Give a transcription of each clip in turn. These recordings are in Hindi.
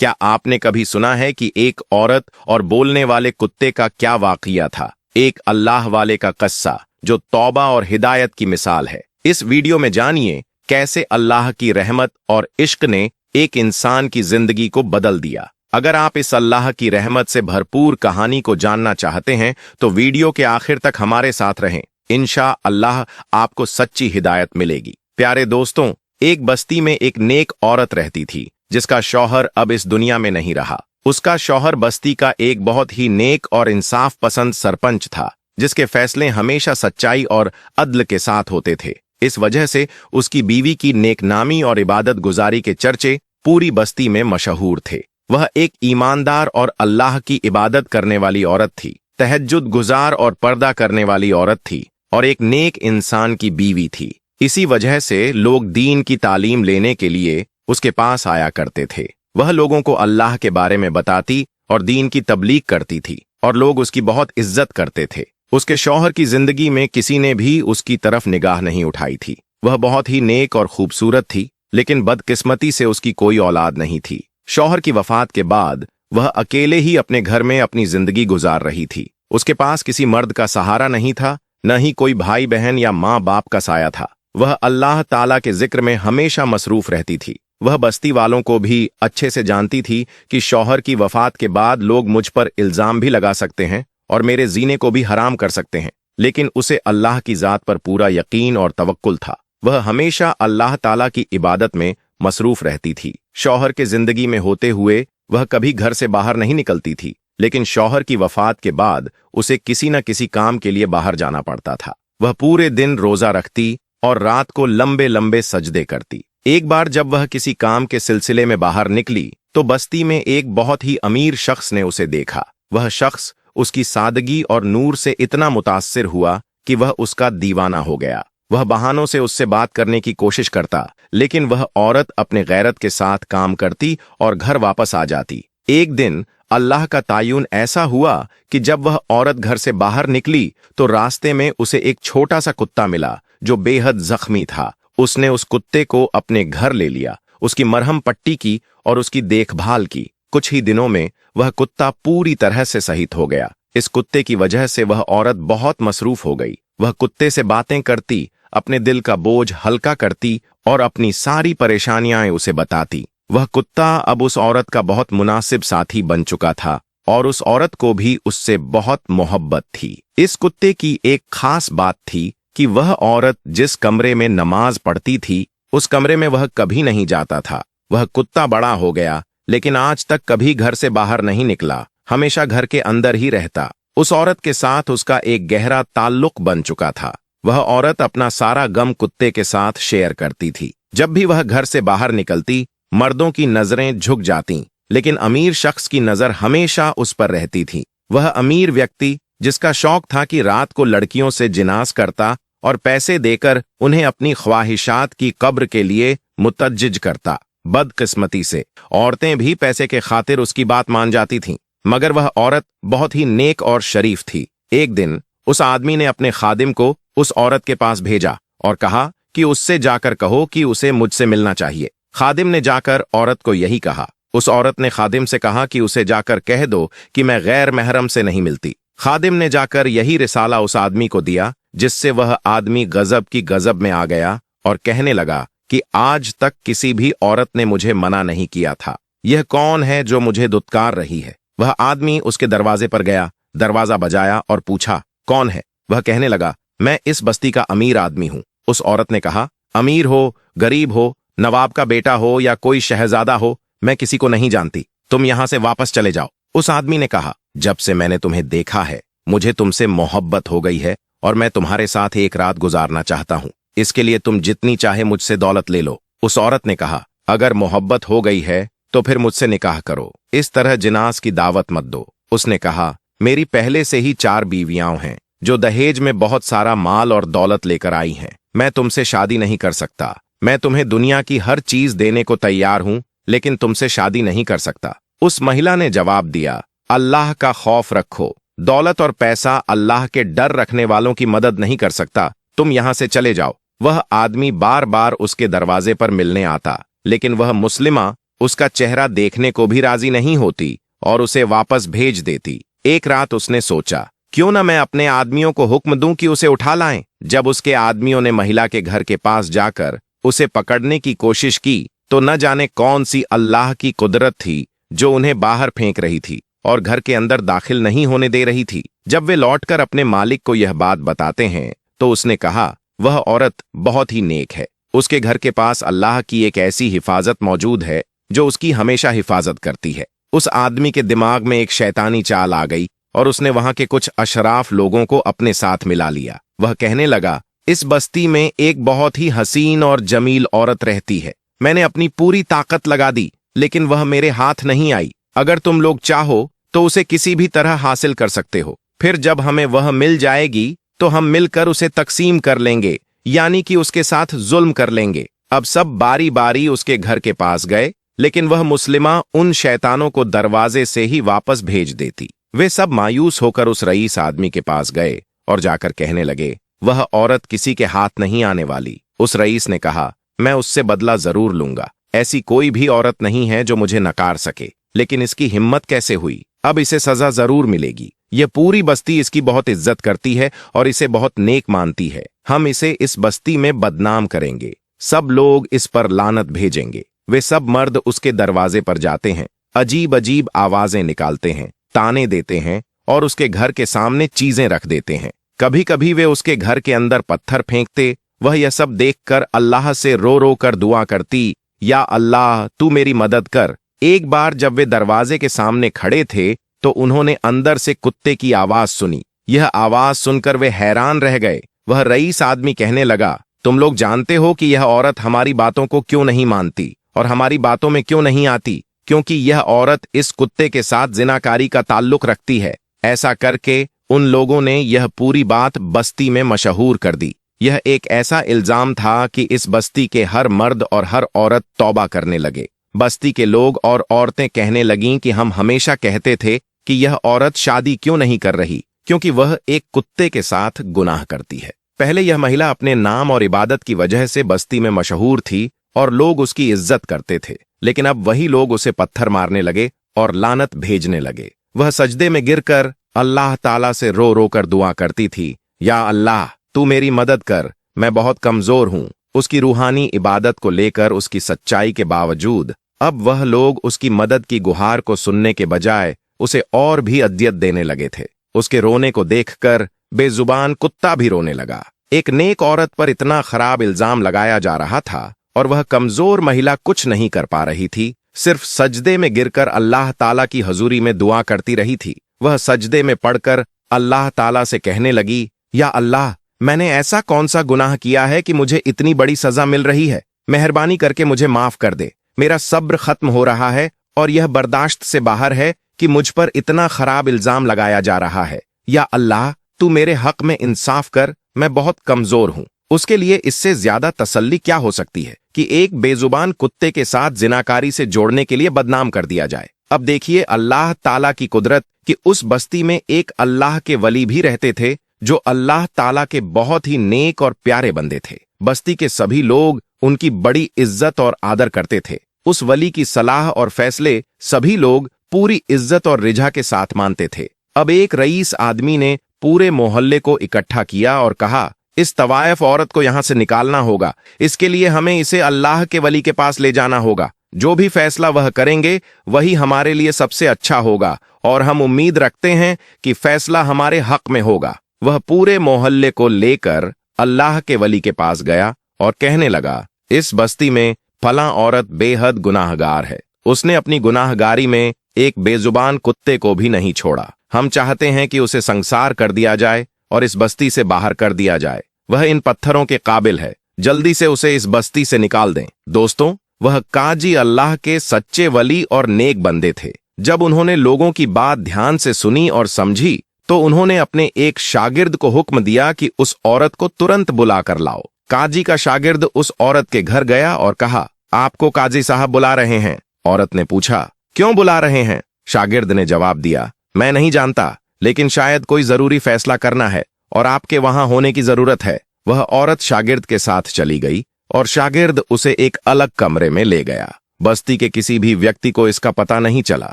क्या आपने कभी सुना है कि एक औरत और बोलने वाले कुत्ते का क्या वाकया था? एक अल्लाह वाले का कस्सा जो तौबा और हिदायत की मिसाल है। इस वीडियो में जानिए कैसे अल्लाह की रहमत और इश्क ने एक इंसान की जिंदगी को बदल दिया। अगर आप इस अल्लाह की रहमत से भरपूर कहानी को जानना चाहते हैं तो वीडियो के आखिर तक हमारे साथ रहें। इंशा अल्लाह आपको सच्ची हिदायत मिलेगी। प्यारे दोस्तों, एक बस्ती में एक नेक औरत रहती थी जिसका शौहर अब इस दुनिया में नहीं रहा। उसका शौहर बस्ती का एक बहुत ही नेक और इंसाफ पसंद सरपंच था जिसके फैसले हमेशा सच्चाई और अदल के साथ होते थे। इस वजह से उसकी बीवी की नेकनामी और इबादत गुजारी के चर्चे पूरी बस्ती में मशहूर थे। वह एक ईमानदार और अल्लाह की इबादत करने वाली औरत थी, तहज्जुद गुजार और पर्दा करने वाली औरत थी और एक नेक इंसान की बीवी थी। इसी वजह से लोग दीन की तालीम लेने के लिए उसके पास आया करते थे। वह लोगों को अल्लाह के बारे में बताती और दीन की तबलीग करती थी और लोग उसकी बहुत इज्जत करते थे। उसके शौहर की जिंदगी में किसी ने भी उसकी तरफ निगाह नहीं उठाई थी। वह बहुत ही नेक और खूबसूरत थी, लेकिन बदकिस्मती से उसकी कोई औलाद नहीं थी। शौहर की वफात के बाद वह अकेले ही अपने घर में अपनी जिंदगी गुजार रही थी। उसके पास किसी मर्द का सहारा नहीं था, न ही कोई भाई बहन या माँ बाप का साया था। वह अल्लाह ताला के जिक्र में हमेशा मसरूफ रहती थी। वह बस्ती वालों को भी अच्छे से जानती थी कि शौहर की वफात के बाद लोग मुझ पर इल्जाम भी लगा सकते हैं और मेरे जीने को भी हराम कर सकते हैं, लेकिन उसे अल्लाह की जात पर पूरा यकीन और तवक्कुल था। वह हमेशा अल्लाह ताला की इबादत में मसरूफ रहती थी। शौहर के जिंदगी में होते हुए वह कभी घर से बाहर नहीं निकलती थी, लेकिन शौहर की वफात के बाद उसे किसी न किसी काम के लिए बाहर जाना पड़ता था। वह पूरे दिन रोजा रखती और रात को लंबे लंबे सजदे करती। एक बार जब वह किसी काम के सिलसिले में बाहर निकली तो बस्ती में एक बहुत ही अमीर शख्स ने उसे देखा। वह शख्स उसकी सादगी और नूर से इतना मुतासिर हुआ कि वह उसका दीवाना हो गया। वह बहानों से उससे बात करने की कोशिश करता, लेकिन वह औरत अपने गैरत के साथ काम करती और घर वापस आ जाती। एक दिन अल्लाह का तायुन ऐसा हुआ कि जब वह औरत घर से बाहर निकली तो रास्ते में उसे एक छोटा सा कुत्ता मिला जो बेहद जख्मी था। उसने उस कुत्ते को अपने घर ले लिया, उसकी मरहम पट्टी की और उसकी देखभाल की। कुछ ही दिनों में वह कुत्ता पूरी तरह से सहित हो गया। इस कुत्ते की वजह से वह औरत बहुत मसरूफ हो गई। वह कुत्ते से बातें करती, अपने दिल का बोझ हल्का करती और अपनी सारी परेशानियां उसे बताती। वह कुत्ता अब उस औरत का बहुत मुनासिब साथी बन चुका था और उस औरत को भी उससे बहुत मोहब्बत थी। इस कुत्ते की एक खास बात थी कि वह औरत जिस कमरे में नमाज पढ़ती थी उस कमरे में वह कभी नहीं जाता था। वह कुत्ता बड़ा हो गया, लेकिन आज तक कभी घर से बाहर नहीं निकला, हमेशा घर के अंदर ही रहता। उस औरत के साथ उसका एक गहरा ताल्लुक बन चुका था। वह औरत अपना सारा गम कुत्ते के साथ शेयर करती थी। जब भी वह घर से बाहर निकलती, मर्दों की नजरें झुक जातीं, लेकिन अमीर शख्स की नजर हमेशा उस पर रहती थी। वह अमीर व्यक्ति जिसका शौक था कि रात को लड़कियों से जिनास करता और पैसे देकर उन्हें अपनी ख्वाहिशात की कब्र के लिए मुतज्जिज करता। बदकिस्मती से औरतें भी पैसे के खातिर उसकी बात मान जाती थीं, मगर वह औरत बहुत ही नेक और शरीफ थी। एक दिन उस आदमी ने अपने खादिम को उस औरत के पास भेजा और कहा कि उससे जाकर कहो कि उसे मुझसे मिलना चाहिए। खादिम ने जाकर औरत को यही कहा। उस औरत ने खादिम से कहा कि उसे जाकर कह दो कि मैं गैर महरम से नहीं मिलती। खादिम ने जाकर यही रिसाला उस आदमी को दिया, जिससे वह आदमी गजब की गजब में आ गया और कहने लगा कि आज तक किसी भी औरत ने मुझे मना नहीं किया था। यह कौन है जो मुझे दुत्कार रही है? वह आदमी उसके दरवाजे पर गया, दरवाजा बजाया और पूछा, कौन है? वह कहने लगा, मैं इस बस्ती का अमीर आदमी हूं। उस औरत ने कहा, अमीर हो, गरीब हो, नवाब का बेटा हो या कोई शहजादा हो, मैं किसी को नहीं जानती। तुम यहां से वापस चले जाओ। उस आदमी ने कहा, जब से मैंने तुम्हें देखा है मुझे तुमसे मोहब्बत हो गई है और मैं तुम्हारे साथ एक रात गुजारना चाहता हूं। इसके लिए तुम जितनी चाहे मुझसे दौलत ले लो। उस औरत ने कहा, अगर मोहब्बत हो गई है तो फिर मुझसे निकाह करो, इस तरह जिनास की दावत मत दो। उसने कहा, मेरी पहले से ही 4 बीवियां हैं जो दहेज में बहुत सारा माल और दौलत लेकर आई हैं। मैं तुमसे शादी नहीं कर सकता। मैं तुम्हें दुनिया की हर चीज देने को तैयार हूं, लेकिन तुमसे शादी नहीं कर सकता। उस महिला ने जवाब दिया, अल्लाह का खौफ रखो। दौलत और पैसा अल्लाह के डर रखने वालों की मदद नहीं कर सकता। तुम यहां से चले जाओ। वह आदमी बार बार उसके दरवाजे पर मिलने आता, लेकिन वह मुस्लिमा उसका चेहरा देखने को भी राजी नहीं होती और उसे वापस भेज देती। एक रात उसने सोचा, क्यों न मैं अपने आदमियों को हुक्म दूं कि उसे उठा लाएं। जब उसके आदमियों ने महिला के घर के पास जाकर उसे पकड़ने की कोशिश की तो न जाने कौन सी अल्लाह की कुदरत थी जो उन्हें बाहर फेंक रही थी और घर के अंदर दाखिल नहीं होने दे रही थी। जब वे लौटकर अपने मालिक को यह बात बताते हैं तो उसने कहा, वह औरत बहुत ही नेक है। उसके घर के पास अल्लाह की एक ऐसी हिफाजत मौजूद है जो उसकी हमेशा हिफाजत करती है। उस आदमी के दिमाग में एक शैतानी चाल आ गई और उसने वहां के कुछ अशराफ लोगों को अपने साथ मिला लिया। वह कहने लगा, इस बस्ती में एक बहुत ही हसीन और जमील औरत रहती है। मैंने अपनी पूरी ताकत लगा दी लेकिन वह मेरे हाथ नहीं आई। अगर तुम लोग चाहो तो उसे किसी भी तरह हासिल कर सकते हो। फिर जब हमें वह मिल जाएगी तो हम मिलकर उसे तकसीम कर लेंगे, यानी कि उसके साथ जुल्म कर लेंगे। अब सब बारी बारी उसके घर के पास गए लेकिन वह मुस्लिमा उन शैतानों को दरवाजे से ही वापस भेज देती। वे सब मायूस होकर उस रईस आदमी के पास गए और जाकर कहने लगे, वह औरत किसी के हाथ नहीं आने वाली। उस रईस ने कहा, मैं उससे बदला जरूर लूंगा। ऐसी कोई भी औरत नहीं है जो मुझे नकार सके, लेकिन इसकी हिम्मत कैसे हुई? अब इसे सजा जरूर मिलेगी। यह पूरी बस्ती इसकी बहुत इज्जत करती है और इसे बहुत नेक मानती है। हम इसे इस बस्ती में बदनाम करेंगे। सब लोग इस पर लानत भेजेंगे। वे सब मर्द उसके दरवाजे पर जाते हैं, अजीब अजीब आवाजें निकालते हैं, ताने देते हैं और उसके घर के सामने चीजें रख देते हैं। कभी कभी वे उसके घर के अंदर पत्थर फेंकते। वह यह सब देखकर अल्लाह से रो रो कर दुआ करती, या अल्लाह तू मेरी मदद कर। एक बार जब वे दरवाजे के सामने खड़े थे तो उन्होंने अंदर से कुत्ते की आवाज सुनी। यह आवाज सुनकर वे हैरान रह गए। वह रईस आदमी कहने लगा, तुम लोग जानते हो कि यह औरत हमारी बातों को क्यों नहीं मानती और हमारी बातों में क्यों नहीं आती? क्योंकि यह औरत इस कुत्ते के साथ जिनाकारी का ताल्लुक रखती है। ऐसा करके उन लोगों ने यह पूरी बात बस्ती में मशहूर कर दी। यह एक ऐसा इल्जाम था कि इस बस्ती के हर मर्द और हर औरत तौबा करने लगे। बस्ती के लोग और औरतें कहने लगीं कि हम हमेशा कहते थे कि यह औरत शादी क्यों नहीं कर रही, क्योंकि वह एक कुत्ते के साथ गुनाह करती है। पहले यह महिला अपने नाम और इबादत की वजह से बस्ती में मशहूर थी और लोग उसकी इज्जत करते थे, लेकिन अब वही लोग उसे पत्थर मारने लगे और लानत भेजने लगे। वह सजदे में गिरकर अल्लाह ताला से रो रो कर दुआ करती थी, या अल्लाह तू मेरी मदद कर, मैं बहुत कमजोर हूं। उसकी रूहानी इबादत को लेकर उसकी सच्चाई के बावजूद अब वह लोग उसकी मदद की गुहार को सुनने के बजाय उसे और भी अदियत देने लगे थे। उसके रोने को देखकर बेजुबान कुत्ता भी रोने लगा। एक नेक औरत पर इतना खराब इल्जाम लगाया जा रहा था और वह कमजोर महिला कुछ नहीं कर पा रही थी, सिर्फ सजदे में गिरकर अल्लाह ताला की हजूरी में दुआ करती रही थी। वह सजदे में पड़कर अल्लाह ताला से कहने लगी, या अल्लाह मैंने ऐसा कौन सा गुनाह किया है कि मुझे इतनी बड़ी सजा मिल रही है? मेहरबानी करके मुझे माफ कर दे। मेरा सब्र खत्म हो रहा है और यह बर्दाश्त से बाहर है कि मुझ पर इतना खराब इल्जाम लगाया जा रहा है। या अल्लाह तू मेरे हक में इंसाफ कर, मैं बहुत कमजोर हूं। उसके लिए इससे ज्यादा तसल्ली क्या हो सकती है कि एक बेजुबान कुत्ते के साथ जिनाकारी से जोड़ने के लिए बदनाम कर दिया जाए। अब देखिए अल्लाह ताला की कुदरत कि उस बस्ती में एक अल्लाह के वली भी रहते थे जो अल्लाह ताला के बहुत ही नेक और प्यारे बंदे थे। बस्ती के सभी लोग उनकी बड़ी इज्जत और आदर करते थे। उस वली की सलाह और फैसले सभी लोग पूरी इज्जत और रिझा के साथ मानते थे। अब एक रईस आदमी ने पूरे मोहल्ले को इकट्ठा किया और कहा, इस तवायफ औरत को यहां से निकालना होगा। इसके लिए हमें इसे अल्लाह के वली के पास ले जाना होगा। जो भी फैसला वह करेंगे वही हमारे लिए सबसे अच्छा होगा और हम उम्मीद रखते हैं कि फैसला हमारे हक में होगा। वह पूरे मोहल्ले को लेकर अल्लाह के वली के पास गया और कहने लगा, इस बस्ती में फलां औरत बेहद गुनाहगार है। उसने अपनी गुनाहगारी में एक बेजुबान कुत्ते को भी नहीं छोड़ा। हम चाहते हैं कि उसे संसार कर दिया जाए और इस बस्ती से बाहर कर दिया जाए। वह इन पत्थरों के काबिल है। जल्दी से उसे इस बस्ती से निकाल दें। दोस्तों, वह काजी अल्लाह के सच्चे वली और नेक बंदे थे। जब उन्होंने लोगों की बात ध्यान से सुनी और समझी तो उन्होंने अपने एक शागिर्द को हुक्म दिया कि उस औरत को तुरंत बुला कर लाओ। काजी का शागिर्द उस औरत के घर गया और कहा, आपको काजी साहब बुला रहे हैं। औरत ने पूछा, क्यों बुला रहे हैं? शागिर्द ने जवाब दिया, मैं नहीं जानता, लेकिन शायद कोई जरूरी फैसला करना है और आपके वहां होने की जरूरत है। वह औरत शागिर्द के साथ चली गई और शागिर्द उसे एक अलग कमरे में ले गया बस्ती के किसी भी व्यक्ति को इसका पता नहीं चला।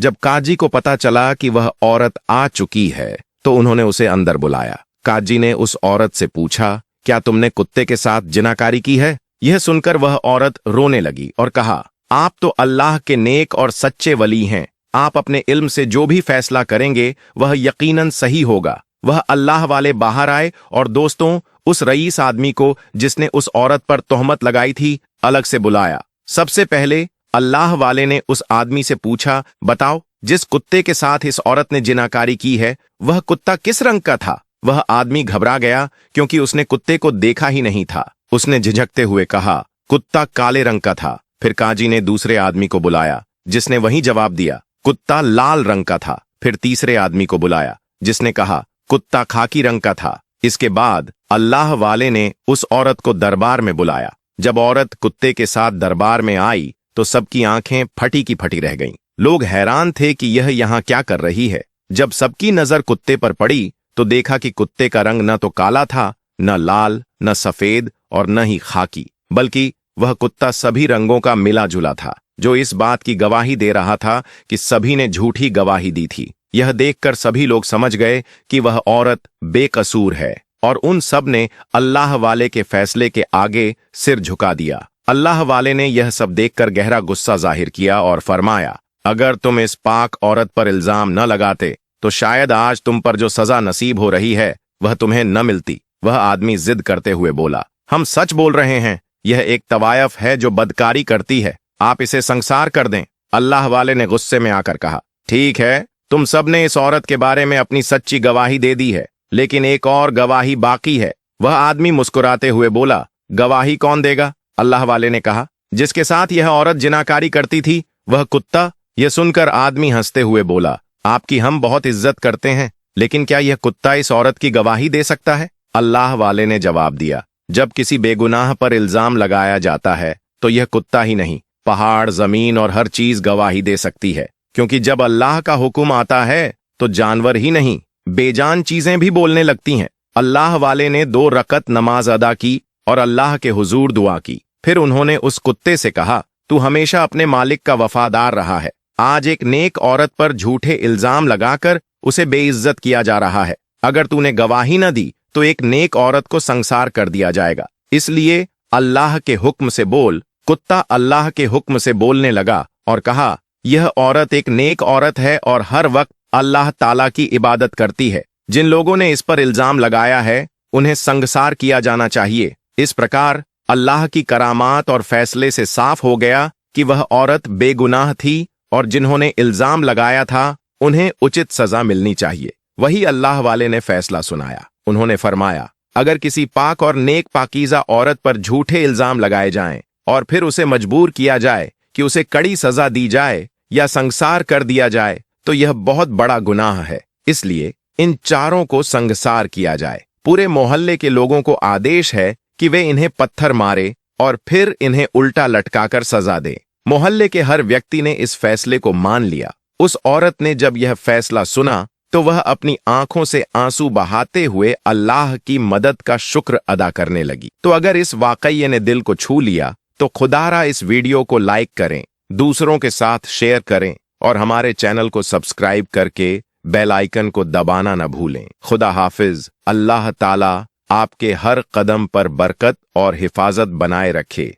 जब काजी को पता चला कि वह औरत आ चुकी है तो उन्होंने उसे अंदर बुलाया। काजी ने उस औरत से पूछा, क्या तुमने कुत्ते के साथ जिनाकारी की है? यह सुनकर वह औरत रोने लगी और कहा, आप तो अल्लाह के नेक और सच्चे वली हैं। आप अपने इल्म से जो भी फैसला करेंगे वह यकीनन सही होगा। वह अल्लाह वाले बाहर आए और दोस्तों उस रईस आदमी को जिसने उस औरत पर तोहमत लगाई थी अलग से बुलाया। सबसे पहले अल्लाह वाले ने उस आदमी से पूछा, बताओ जिस कुत्ते के साथ इस औरत ने जिनाकारी की है वह कुत्ता किस रंग का था? वह आदमी घबरा गया क्योंकि उसने कुत्ते को देखा ही नहीं था। उसने झिझकते हुए कहा, कुत्ता काले रंग का था। फिर काजी ने दूसरे आदमी को बुलाया जिसने वही जवाब दिया, कुत्ता लाल रंग का था। फिर तीसरे आदमी को बुलाया जिसने कहा, कुत्ता खाकी रंग का था। इसके बाद अल्लाह वाले ने उस औरत को दरबार में बुलाया। जब औरत कुत्ते के साथ दरबार में आई तो सबकी आंखें फटी की फटी रह गईं। लोग हैरान थे कि यह यहाँ क्या कर रही है। जब सबकी नजर कुत्ते पर पड़ी तो देखा कि कुत्ते का रंग न तो काला था, न लाल, न सफेद और न ही खाकी, बल्कि वह कुत्ता सभी रंगों का मिला जुला था, जो इस बात की गवाही दे रहा था कि सभी ने झूठी गवाही दी थी। यह देखकर सभी लोग समझ गए कि वह औरत बेकसूर है और उन सब ने अल्लाह वाले के फैसले के आगे सिर झुका दिया। अल्लाह वाले ने यह सब देखकर गहरा गुस्सा जाहिर किया और फरमाया, अगर तुम इस पाक औरत पर इल्जाम न लगाते तो शायद आज तुम पर जो सजा नसीब हो रही है वह तुम्हें न मिलती। वह आदमी जिद करते हुए बोला, हम सच बोल रहे हैं, यह एक तवायफ है जो बदकारी करती है, आप इसे संसार कर दें। अल्लाह वाले ने गुस्से में आकर कहा, ठीक है, तुम सब ने इस औरत के बारे में अपनी सच्ची गवाही दे दी है, लेकिन एक और गवाही बाकी है। वह आदमी मुस्कुराते हुए बोला, गवाही कौन देगा? अल्लाह वाले ने कहा, जिसके साथ यह औरत जिनाकारी करती थी वह कुत्ता। यह सुनकर आदमी हंसते हुए बोला, आपकी हम बहुत इज्जत करते हैं, लेकिन क्या यह कुत्ता इस औरत की गवाही दे सकता है? अल्लाह वाले ने जवाब दिया, जब किसी बेगुनाह पर इल्जाम लगाया जाता है तो यह कुत्ता ही नहीं, पहाड़, जमीन और हर चीज गवाही दे सकती है, क्योंकि जब अल्लाह का हुक्म आता है तो जानवर ही नहीं बेजान चीजें भी बोलने लगती हैं। अल्लाह वाले ने 2 रकत नमाज अदा की और अल्लाह के हुजूर दुआ की। फिर उन्होंने उस कुत्ते से कहा, तू हमेशा अपने मालिक का वफादार रहा है। आज एक नेक औरत पर झूठे इल्जाम लगाकर उसे बेइज्जत किया जा रहा है। अगर तूने गवाही न दी तो एक नेक औरत को संसार कर दिया जाएगा। इसलिए अल्लाह के हुक्म से बोल। कुत्ता अल्लाह के हुक्म से बोलने लगा और कहा, यह औरत एक नेक औरत है और हर वक्त अल्लाह ताला की इबादत करती है। जिन लोगों ने इस पर इल्जाम लगाया है उन्हें संसार किया जाना चाहिए। इस प्रकार अल्लाह की करामात और फैसले से साफ हो गया कि वह औरत बेगुनाह थी और जिन्होंने इल्जाम लगाया था उन्हें उचित सजा मिलनी चाहिए। वही अल्लाह वाले ने फैसला सुनाया। उन्होंने फरमाया, अगर किसी पाक और नेक पाकीज़ा औरत पर झूठे इल्जाम लगाए जाएं और फिर उसे मजबूर किया जाए कि उसे कड़ी सजा दी जाए या संसार कर दिया जाए तो यह बहुत बड़ा गुनाह है। इसलिए इन चारों को संसार किया जाए। पूरे मोहल्ले के लोगों को आदेश है कि वे इन्हें पत्थर मारे और फिर इन्हें उल्टा लटकाकर सजा दें। मोहल्ले के हर व्यक्ति ने इस फैसले को मान लिया। उस औरत ने जब यह फैसला सुना तो वह अपनी आंखों से आंसू बहाते हुए अल्लाह की मदद का शुक्र अदा करने लगी। तो अगर इस वाकये ने दिल को छू लिया तो खुदारा इस वीडियो को लाइक करें, दूसरों के साथ शेयर करें और हमारे चैनल को सब्सक्राइब करके बेल आइकन को दबाना न भूलें। खुदा हाफिज। अल्लाह ताला आपके हर कदम पर बरकत और हिफाजत बनाए रखे।